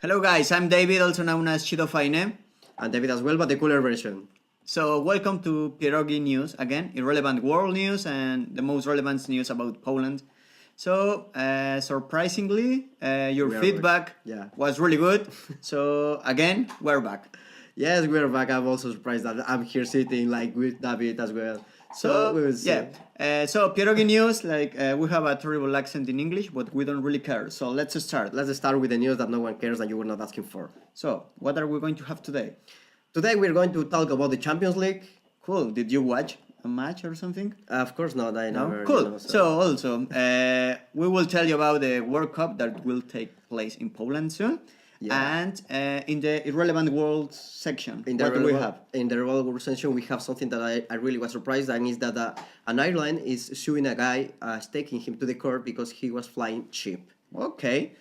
Hello guys, I'm David, also known as Chido Faine. And David as well, but the cooler version. So welcome to Pierogi News, again, irrelevant world news and the most relevant news about Poland. So, surprisingly, your feedback was really good. So, again, we're back. Yes, we're back. I'm also surprised that I'm here sitting like with David as well. So we will see. So Pierogi News, we have a terrible accent in English, but we don't really care. So let's start. Let's start with the news that no one cares and you were not asking for. So, what are we going to have today? Today we're going to talk about the Champions League. Cool. Did you watch a match or something? Of course not. I never. Cool. You know, so also, we will tell you about the World Cup that will take place in Poland soon. Yeah. And in the irrelevant world section, what do we have? In the irrelevant world section, we have something that I really was surprised, and is that an airline is suing a guy, taking him to the court because he was flying cheap. Okay.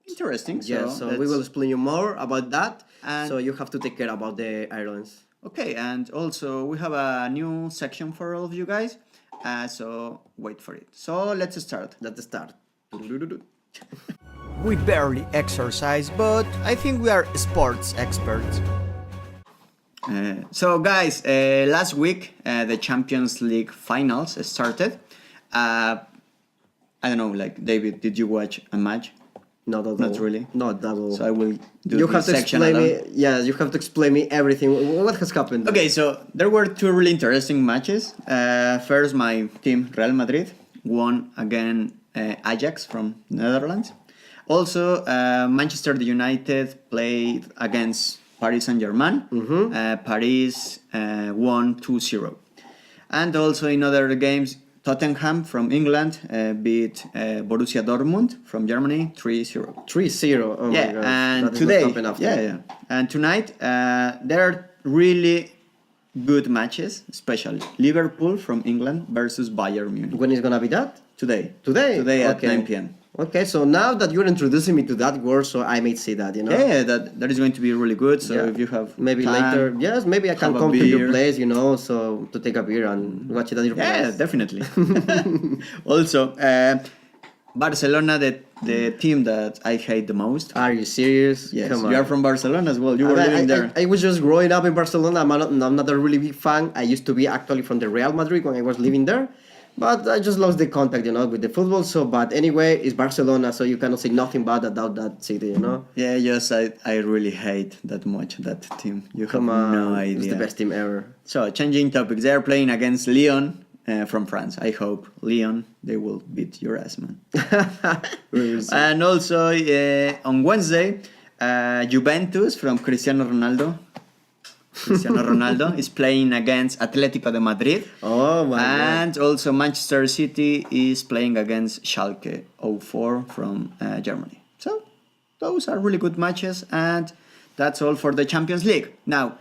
Interesting. So we will explain you more about that. And so you have to take care about the airlines. Okay, and also we have a new section for all of you guys. So wait for it. So let's start. Let's start. We barely exercise, but I think we are sports experts. So guys, last week the Champions League finals started. I don't know, David, did you watch a match? Not at all. Not really? Not at all. So I will do you this have to section explain alone. me. Yes, you have to explain me everything. What has happened? Okay, so there were two really interesting matches. First, my team, Real Madrid, won against Ajax from Netherlands. Also, Manchester United played against Paris Saint-Germain. Paris won 2-0. And also in other games, Tottenham from England beat Borussia Dortmund from Germany 3-0. 3-0. Oh yeah, my God. and today, and tonight there are really good matches, especially Liverpool from England versus Bayern Munich. When is gonna be that? Today. Today At 9 p.m. Okay, so now that you're introducing me to that word, so I may see that, you know. Yeah, that is going to be really good. So if you have maybe time, later, yes, maybe I can come to your place, you know, so to take a beer and watch it at your place. Yeah, definitely. Also, Barcelona, the team that I hate the most. Are you serious? Yes, Come on. you are from Barcelona as well. You were living there. I was just growing up in Barcelona. I'm not a really big fan. I used to be actually from the Real Madrid when I was living there. But I just lost the contact, you know, with the football. So, but anyway, it's Barcelona, so you cannot say nothing bad about that city, you know. Yeah, yes, I really hate that much that team. You have no idea. It's the best team ever. So, changing topics, they are playing against Lyon from France. I hope Lyon, they will beat your ass, man. And also on Wednesday, Juventus from Cristiano Ronaldo is playing against Atletico de Madrid. Oh my And God. also Manchester City is playing against Schalke 04 from Germany. So those are really good matches, and that's all for the Champions League. Now,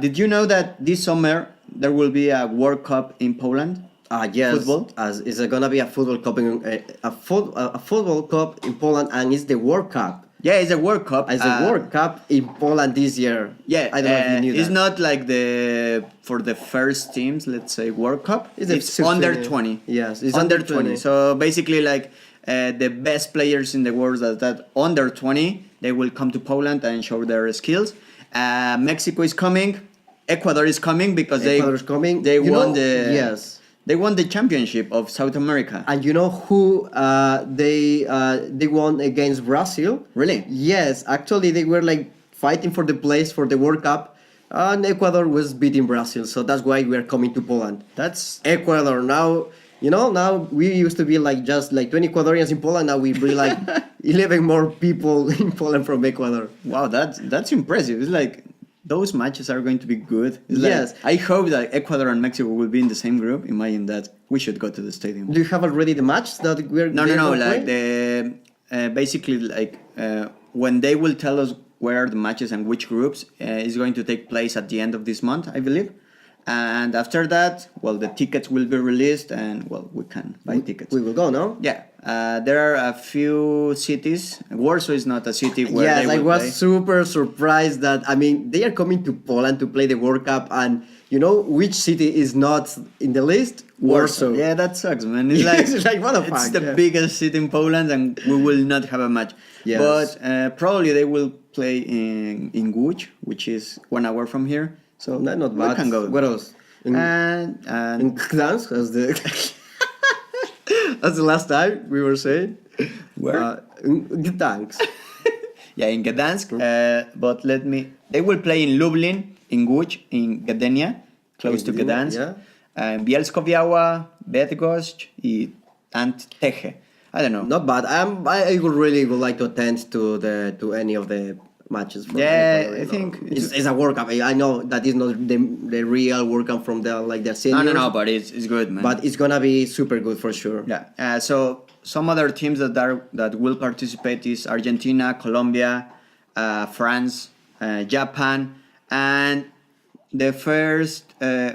did you know that this summer there will be a World Cup in Poland? Yes. Football? As it's gonna be a football cup a football cup in Poland, and it's the World Cup. Yeah, it's a World Cup. It's a World Cup in Poland this year. Yeah, I don't know if you knew it's that. not like for the first teams, let's say World Cup. It's a under 20. 20. Yes, it's under under 20. 20. So basically, the best players in the world that under 20, they will come to Poland and show their skills. Mexico is coming. Ecuador is coming because they won They won the championship of South America. And you know who they won against Brazil? Really? Yes, actually they were fighting for the place for the World Cup, and Ecuador was beating Brazil. So that's why we are coming to Poland. That's Ecuador now. You know, now we used to be just 20 Ecuadorians in Poland. Now we bring 11 more people in Poland from Ecuador. Wow, that's impressive. It's those matches are going to be good. Yes. I hope that Ecuador and Mexico will be in the same group. Imagine that. We should go to the stadium. Do you have already the match that we're No. Basically when they will tell us where the matches and which groups is going to take place at the end of this month, I believe. And after that, the tickets will be released, and we can buy tickets. We will go, no? Yeah. There are a few cities. Warsaw is not a city where yes, they will I was play. super surprised that, they are coming to Poland to play the World Cup, and, You know which city is not in the list? Warsaw. Yeah, that sucks, man. It's like It's like, what the it's fuck, the yeah. biggest city in Poland, and we will not have a match. Yes. But probably they will play in Łódź, which is 1 hour from here. So Not we bad. can go. What else? In And Gdansk, as the last time we were saying. Where? In Gdansk. yeah, in Gdansk. But they will play in Lublin, in Łódź, in Gdynia, close to Gdynia, Gdansk. yeah. Bielsko-Biała, Bydgoszcz, and Teche. I don't know. Not bad. I would like to attend to any of the matches. From Yeah, Ecuador, I think it's a World Cup. I know that is not the real World Cup from the seniors. no, but it's good, man. But it's gonna be super good for sure. Yeah. So some other teams that will participate is Argentina, Colombia, France, Japan, and the first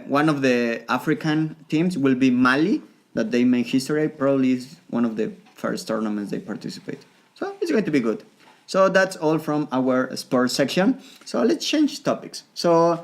one of the African teams will be Mali. That they make history. Probably is one of the first tournaments they participate. So it's going to be good. So that's all from our sports section. So let's change topics. So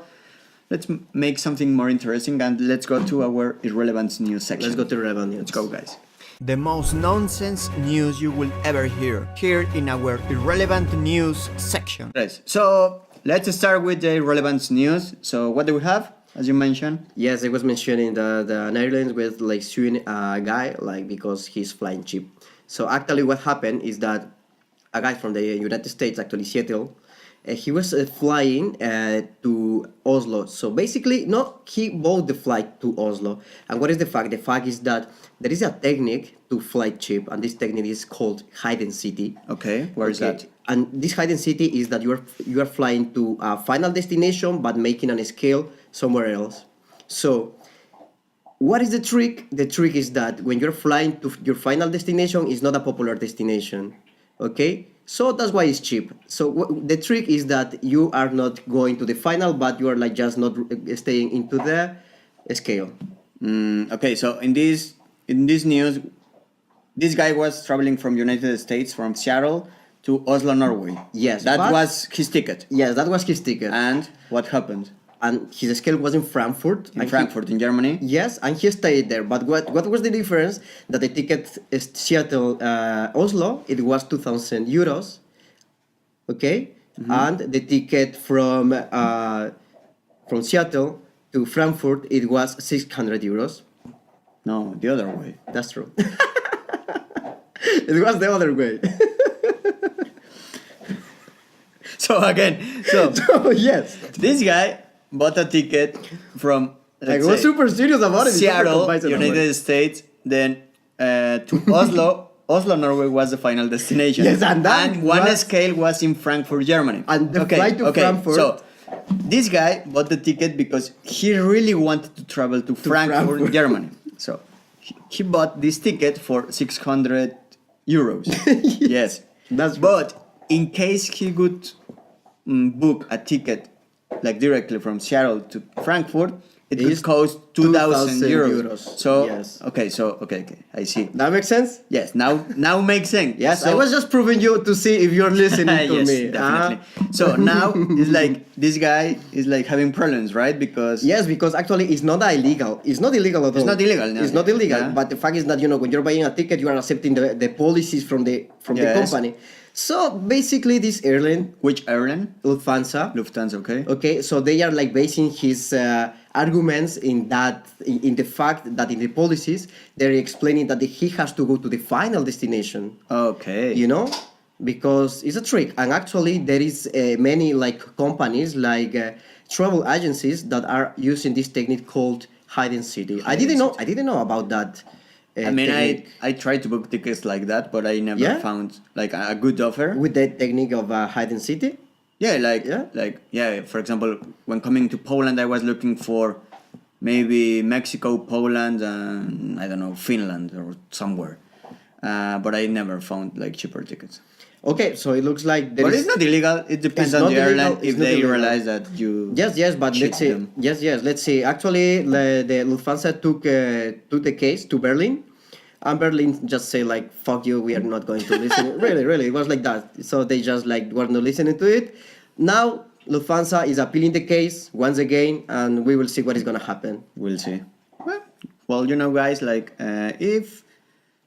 let's make something more interesting and let's go to our irrelevant news section. Let's go to revenue. Let's go, guys. The most nonsense news you will ever hear here in our irrelevant news section. Yes. So let's start with the irrelevant news. So what do we have? As you mentioned. Yes, I was mentioning the Netherlands with like suing a guy like because he's flying cheap. So actually, what happened is that a guy from the United States, actually Seattle, he was flying to Oslo. So basically, no, he bought the flight to Oslo. And what is the fact? The fact is that there is a technique to fly cheap, and this technique is called hidden city. Okay, where is that? And this hidden city is that you are flying to a final destination, but making an scale somewhere else. So, what is the trick? The trick is that when you're flying to your final destination, it's not a popular destination. Okay, so that's why it's cheap. So the trick is that you are not going to the final, but you are like just not staying into the scale. Okay, so in this news, this guy was traveling from United States, from Seattle to Oslo, Norway. Yes, that but- was his ticket. Yes, that was his ticket. And what happened? And his scale was in Frankfurt. In Frankfurt, in Germany. Yes, and he stayed there. But what was the difference? That the ticket is Seattle Oslo, it was 2,000 euros. Okay, and the ticket from Seattle to Frankfurt, it was 600 euros. No, the other way. That's true. It was the other way. So again, so Yes, this guy bought a ticket from like, I was super serious about it. Seattle, United States, then to Oslo. Oslo, Norway was the final destination. Yes, and one scale was in Frankfurt, Germany. And the flight to Frankfurt. So this guy bought the ticket because he really wanted to travel to Frankfurt, Germany. So he bought this ticket for 600 euros. Yes, That's but in case he could book a ticket like directly from Seattle to Frankfurt, it It's would cost 2,000 euros. So yes. okay, I see. That makes sense? Yes, now makes sense. Yes, So- I was just proving you to see if you're listening to yes, me. definitely. So now it's like this guy is like having problems, right? Because Yes, because actually it's not illegal. It's not illegal at all. not illegal, no. It's not illegal. Yeah. But the fact is that when you're buying a ticket, you are accepting the policies from the Yes. company. So basically, this airline, which airline? Lufthansa. Lufthansa, okay. Okay, so they are like basing his arguments in the fact that in the policies they're explaining that he has to go to the final destination. Okay. Because it's a trick, and actually there is many like companies like travel agencies that are using this technique called hidden city. I didn't know about that. I mean, technique. I tried to book tickets like that, but I never Yeah? found like a good offer. With the technique of hidden city. Yeah, Yeah? for example, when coming to Poland, I was looking for maybe Mexico, Poland, and I don't know, Finland or somewhere. But I never found like cheaper tickets. Okay, so it looks like But it's not illegal. It depends It's on not the airline illegal, if it's not they illegal. realize that you. Yes, but cheat let's see. them. Yes, let's see. Actually, the Lufthansa took the case to Berlin, and Berlin just say like, "Fuck you, we are not going to listen." Really, it was like that. So they just like were not listening to it. Now Lufthansa is appealing the case once again, and we will see what is gonna happen. We'll see. Well, you know, guys, like if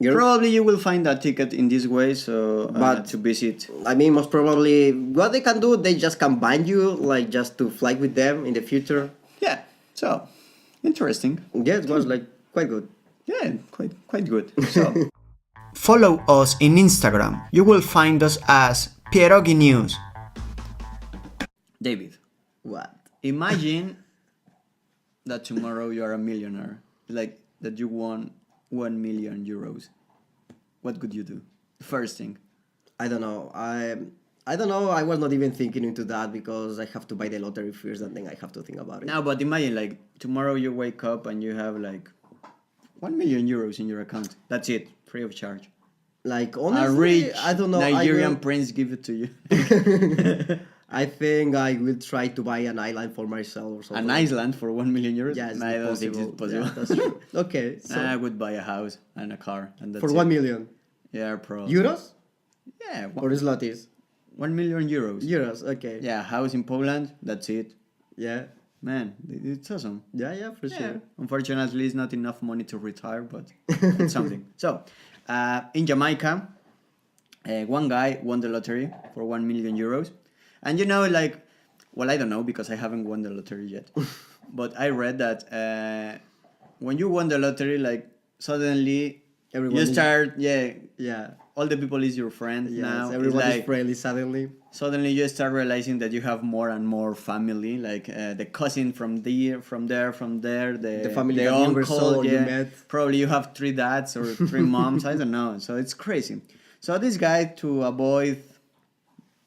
You're- probably you will find a ticket in this way, so But- to visit. I mean, most probably, what they can do, they just can bind you, like just to fly with them in the future. Yeah. So interesting. Yeah, it was like quite good. Yeah, quite good. So follow us in Instagram. You will find us as Pierogi News. David, What? imagine that tomorrow you are a millionaire, like that you won 1 million euros. What could you do? First thing. I don't know. I don't know. I was not even thinking into that because I have to buy the lottery first, and then I have to think about it. No, but imagine like tomorrow you wake up and you have like 1 million euros in your account. That's it, free of charge. Like A honestly, rich I don't know. Nigerian prince give it to you. I think I will try to buy an island for myself or something. An Iceland for 1 million euros? Yeah, it's Nah, I don't think possible. it's possible. Yeah, that's true. Okay, so I would buy a house and a car, and that's for it. 1 million Yeah, probably. euros Yeah, or zlotys. 1 million euros. Euros, okay. Yeah, house in Poland. That's it. Yeah, Man, it's awesome. yeah, for Yeah. sure. Unfortunately, it's not enough money to retire, but it's something. So, in Jamaica, one guy won the lottery for 1 million euros. And you know, like, well, I don't know because I haven't won the lottery yet. But I read that when you won the lottery, like, suddenly Everyone you is- start, Yeah. all the people is your friend Yes, now. It's everyone like, is friendly suddenly. suddenly you start realizing that you have more and more family, like the cousin from there, The family that you never saw or you met. Probably you have 3 dads or 3 moms, I don't know. So it's crazy. So this guy, to avoid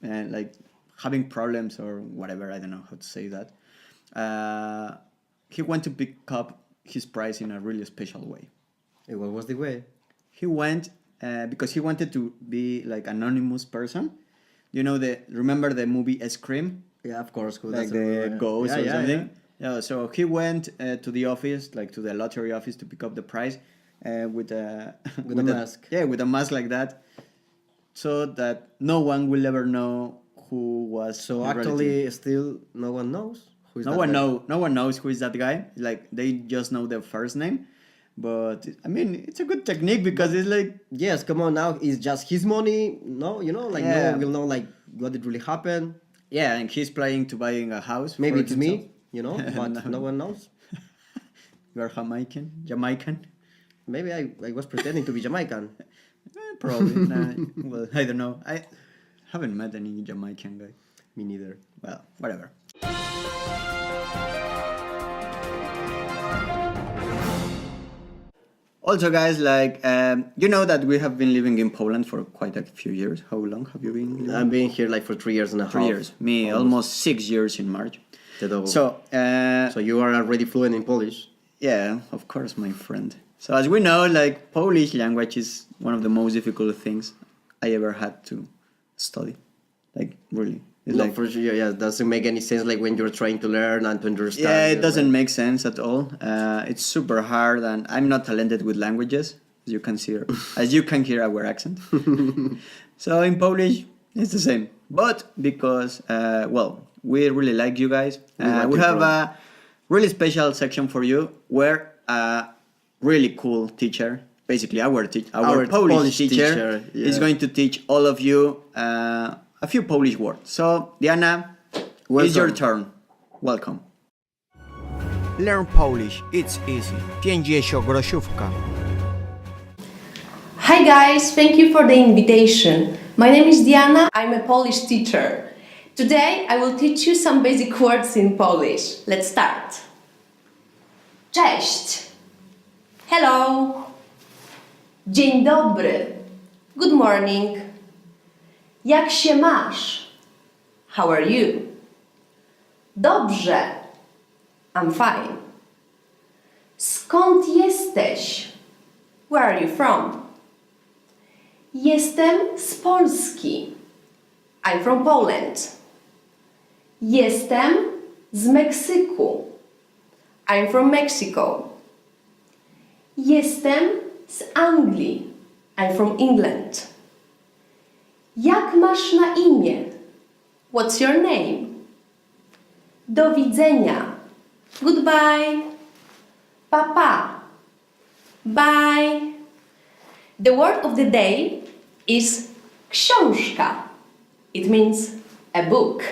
like having problems or whatever, I don't know how to say that, he went to pick up his prize in a really special way. And what was the way? He went because he wanted to be like anonymous person. You know, remember the movie Scream? Yeah, of course. Cool. Like That's the a- ghost yeah, or yeah, something. Yeah. So he went to the office, like to the lottery office, to pick up the prize with a With a mask. Yeah, with a mask like that, so that no one will ever know who was. So the relative. actually, still no one knows who is No that one guy. no one knows who is that guy. Like they just know the first name, but I mean it's a good technique because it's like Yes, come on now. It's just his money. No, you know, like no Yeah. one will know like what did really happen. yeah, and he's planning to buying a house. Maybe for it's himself. me, you know, but no one knows. You are Jamaican. Maybe I was pretending to be Jamaican. Probably. Nah, well, I don't know. I haven't met any Jamaican guy. Me neither. Well, whatever. Also, guys, like you know that we have been living in Poland for quite a few years. How long have you been? Living? I've been here like for 3 years and a half. 3 years. Me, almost 6 years in March. The double. So, So you are already fluent in Polish. yeah, of course, my friend. So as we know, like Polish language is one of the most difficult things I ever had to study. Like really, it's No, like for sure. Yeah, it doesn't make any sense. Like when you're trying to learn and to understand. yeah, it you're doesn't like- make sense at all. It's super hard, and I'm not talented with languages, as you can see, as you can hear our accent. So in Polish, it's the same. But because well, we really like you guys, like we you, have bro. a really special section for you where a really cool teacher, basically our Our Polish, Polish teacher, teacher, is yeah. going to teach all of you a few Polish words. So Diana, it's your Welcome. turn. Welcome. Learn Polish, it's easy. 50-groszówka. Hi guys, thank you for the invitation. My name is Diana, I'm a Polish teacher. Today I will teach you some basic words in Polish. Let's start. Cześć. Hello. Dzień dobry. Good morning. Jak się masz? How are you? Dobrze. I'm fine. Skąd jesteś? Where are you from? Jestem z Polski. I'm from Poland. Jestem z Meksyku. I'm from Mexico. Jestem z Anglii. I'm from England. Jak masz na imię? What's your name? Do widzenia. Goodbye. Pa. Bye. The word of the day is książka. It means a book.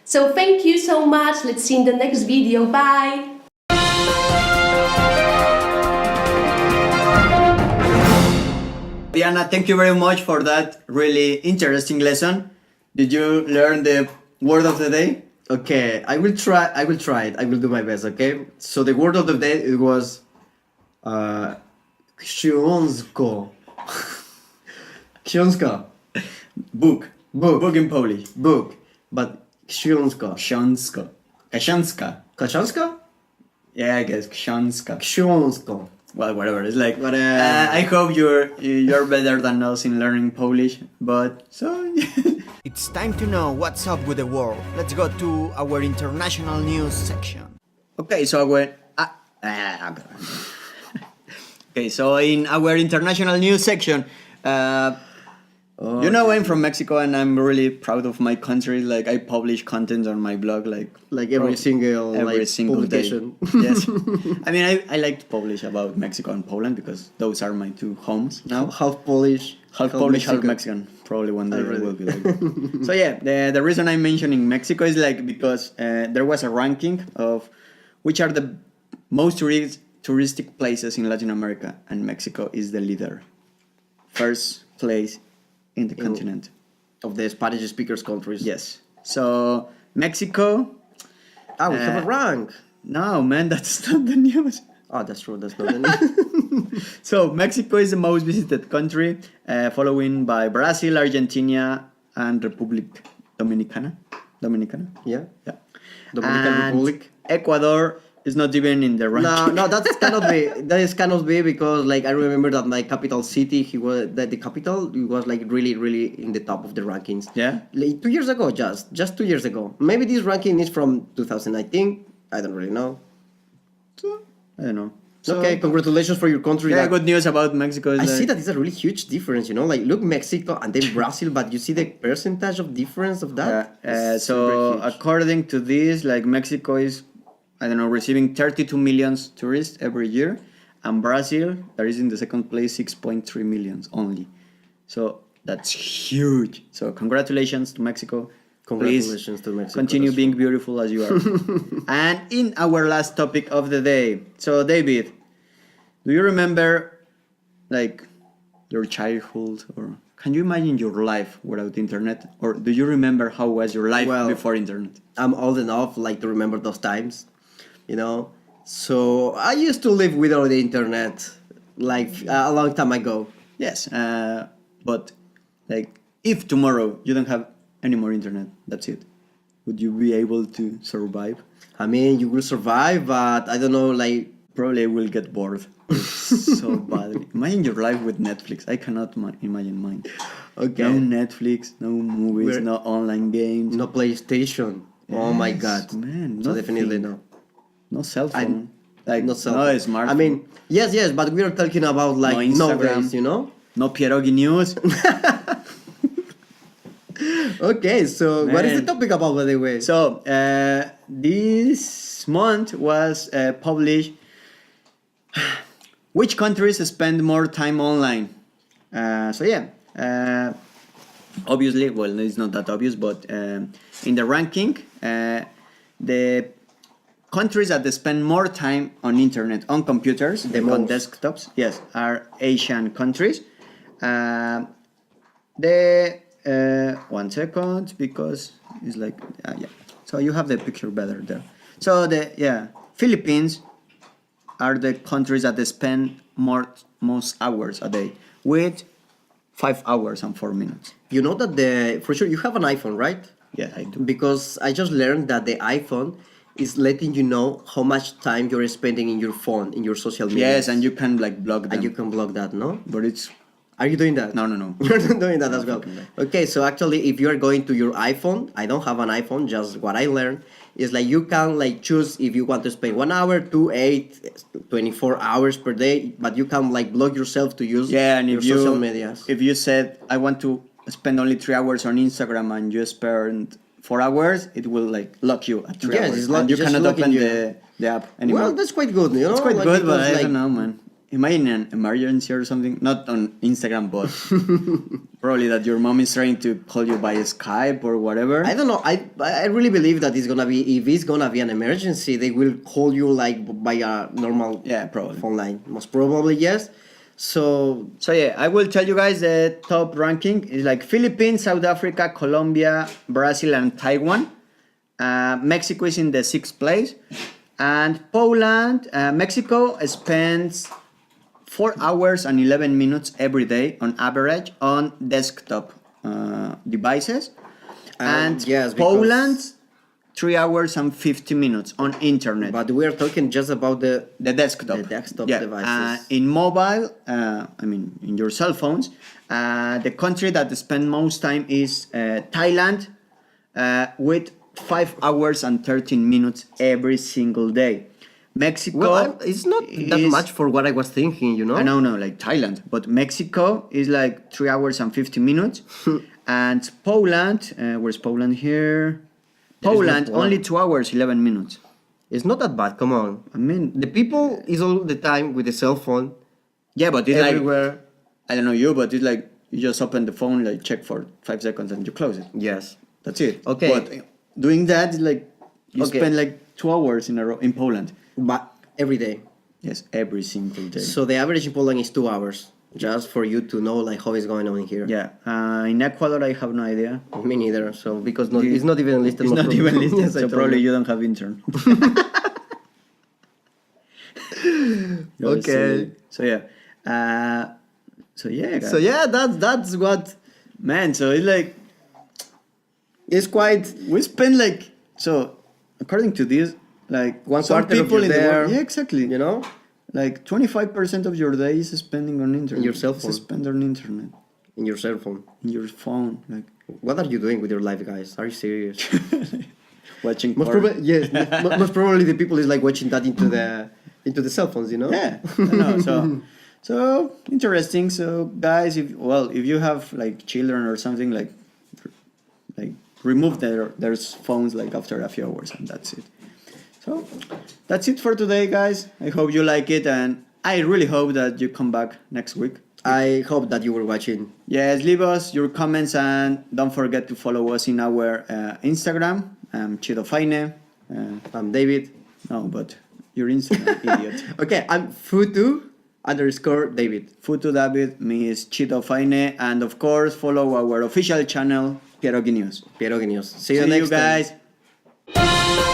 So thank you so much. Let's see you in the next video. Bye. Diana, thank you very much for that really interesting lesson. Did you learn the word of the day? Okay, I will try it. I will do my best, okay? So the word of the day, it was książko. Książka. Book. Book. Book in Polish. Book. But książka. Książka. Książka. Książka? Yeah, I guess książka. Książka. Well, whatever. It's like Whatever. I hope you're better than us in learning Polish. But so It's time to know what's up with the world. Let's go to our international news section. okay. So okay. So in our international news section, you know, I'm from Mexico and I'm really proud of my country. Like I publish content on my blog, like Every single publication. day. Yes. I mean, I like to publish about Mexico and Poland because those are my two homes now. Half Polish, Half Polish, half Mexican. Probably one day I really- will be like that. So yeah, the reason I'm mentioning Mexico is like because there was a ranking of which are the most touristic places in Latin America, and Mexico is the leader, first place in the continent. Of the Spanish speakers countries. Yes. So Mexico. We have a rank. No, man, that's not the news. Oh, that's true. That's not any. So Mexico is the most visited country, following by Brazil, Argentina, and Republic Dominicana. Yeah. Yeah. Dominican And Republic. Ecuador is not even in the No, ranking. no, that cannot be. That is cannot be because, like, I remember that my capital city, the capital, it was like really in the top of the rankings. Yeah? Like 2 years ago, just 2 years ago. Maybe this ranking is from 2019. I don't really know. So, I don't know. So, Okay, congratulations for your country. yeah, that- good news about Mexico is I like, see that it's a really huge difference. You know, like look Mexico and then Brazil, but you see the percentage of difference of that. Yeah, It's so very huge. according to this, like Mexico is, I don't know, receiving 32 million tourists every year, and Brazil, that is in the second place, 6.3 millions only. So that's huge. So congratulations to Mexico. Congratulations Please to Mexico, continue that's being beautiful as you are. And in our last topic of the day, so David, do you remember like your childhood, or can you imagine your life without internet, or do you remember how was your life Well, before internet? I'm old enough like to remember those times, you know. So I used to live without the internet like a long time ago. Yes, but like if tomorrow you don't have any more internet, that's it. Would you be able to survive? I mean, you will survive, but I don't know, like Probably I will get bored so badly. Imagine your life with Netflix. I cannot imagine mine. okay, No Netflix, no movies, We're- no online games, no PlayStation. Oh my Yes, God, man, So definitely nothing. no. no cell phone. Like Not cell no phone. smartphone. I mean, yes, but we are talking about like No nowadays, Instagram. you know. no Pierogi news. Okay, so what is the Man. topic about, by the way? So this month was published which countries spend more time online. So yeah, obviously, well, it's not that obvious, but in the ranking, the countries that spend more time on internet, on computers, The on most. desktops, yes, are Asian countries. One second, because it's like yeah. So you have the picture better there. So Philippines are the countries that they spend most hours a day, with 5 hours and 4 minutes. You know that for sure you have an iPhone, right? Yeah, I do. Because I just learned that the iPhone is letting you know how much time you're spending in your phone, in your social media. Yes, and you can like block them. And you can block that, no? But it's Are you doing that? no. You're not doing that as well. fucking way. Okay, so actually, if you are going to your iPhone, I don't have an iPhone. Just what I learned is like you can like choose if you want to spend 1 hour, 2, 8, 24 hours per day, but you can like block yourself to use yeah, and your if you social medias. if you said I want to spend only 3 hours on Instagram and you spend 4 hours, it will like lock you at 3 Yes, hours. it's And you just cannot locking open you. the app anymore. Well, that's quite good, you know. It's quite like, good, but because, I don't know, man. Imagine an emergency or something, not on Instagram, but probably that your mom is trying to call you by Skype or whatever. I don't know. I really believe that it's gonna be, if it's gonna be an emergency, they will call you like by a normal Yeah, probably. phone line. Most probably yes. So So yeah, I will tell you guys the top ranking is like Philippines, South Africa, Colombia, Brazil, and Taiwan. Mexico is in the 6th place, and Poland. Mexico spends 4 hours and 11 minutes every day on average on desktop devices, and yes, because- Poland 3 hours and 50 minutes on internet. but we are talking just about the The desktop. The desktop yeah. devices. In mobile, I mean, in your cell phones, the country that spend most time is Thailand, with 5 hours and 13 minutes every single day. Mexico. well, it's not that is- much for what I was thinking, you know. I know, no, like Thailand, but Mexico is like 3 hours and 50 minutes, and Poland. Where's Poland here? There is Poland not one. only 2 hours 11 minutes. It's not that bad. Come on. I mean, The people is all the time with the cell phone yeah, but it's like everywhere. I don't know you, but it's like you just open the phone, like check for 5 seconds, and you close it. Yes. That's it. Okay. But doing that is like you Okay. spend like 2 hours in a row in Poland. But every day. Yes, every single day. So the average in Poland is 2 hours. Just for you to know like how it's going on here. yeah. In Ecuador, I have no idea. Me neither. So because You- it's not even listed. It's most not probably. even listed, Yes, I so told probably you. you don't have intern. Okay. So yeah. Guys. So yeah, that's what Man, so it's like is quite. we spend like so according to this like One some quarter of people your in the day, world, yeah, exactly. You know, Like 25% of your day is spending on internet. your cell phone. Is spent on internet. in your cell phone. In your phone. Like What are you doing with your life, guys? Are you serious? watching most porn. probably, yes. Most probably, the people is like watching that into the cell phones. You know. Yeah. I know. So interesting. So guys, if you have like children or something, like remove their phones like after a few hours, and that's it. So that's it for today, guys. I hope you like it, and I really hope that you come back next week. I hope that you were watching. Yes, leave us your comments, and don't forget to follow us in our Instagram. Chido Faine. I'm David. No, but your Instagram, idiot. Okay, I'm Futu_David. Futu David, me is Chido Faine, and of course follow our official channel, Pierogi News. Pierogi News. See See you you next time. guys.